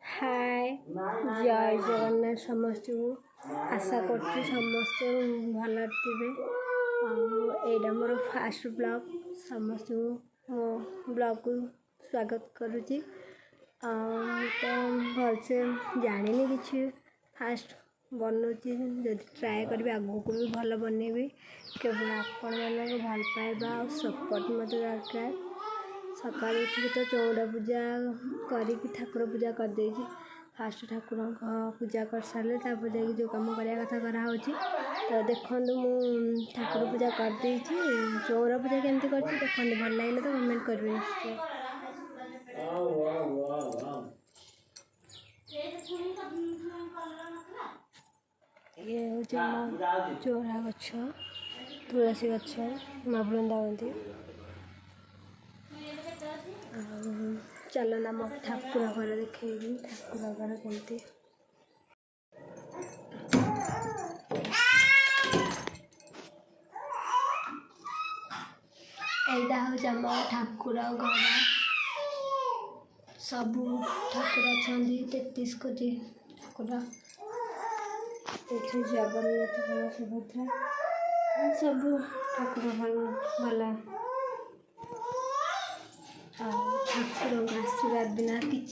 हाय जय जगन्नाथ समस्त आशा करती समस्ते भल थे। यहाँ मोर फास्ट ब्लॉग समस्त मो ब्लॉग को स्वागत करुँची। तो भलसे जानी कि फास्ट बनौती जदि ट्राए करी आगू को भी भल बनैबी। केवल आपण मान भल पाइबा और सपोर्ट मत दरकार। सकाल उठ तो चौरा पूजा करी ठाकुर पूजा कर दे। फास्ट ठाकुर पूजा कर सारे तापर जाकि जो कम करवा कथा कराऊँ। तो देखो मु ठाकुर पूजा कर दे चौरा पूजा केमती कर देखते भल लगे तो कमेंट करेंगे निश्चय। ये हूँ चौरा गछ तुलसी गछ माँ बृंदावती। चल नाम ठाकुर घर देखेगी ठाकुर घर केमती। एटा हूँ आम ठाकुर घर सबू ठाकुर अच्छा 33 कोटी ठाकुर जगन्नाथ सुभद्रा सबू ठाकुर भल ठाकुर आशीर्वाद बिना कि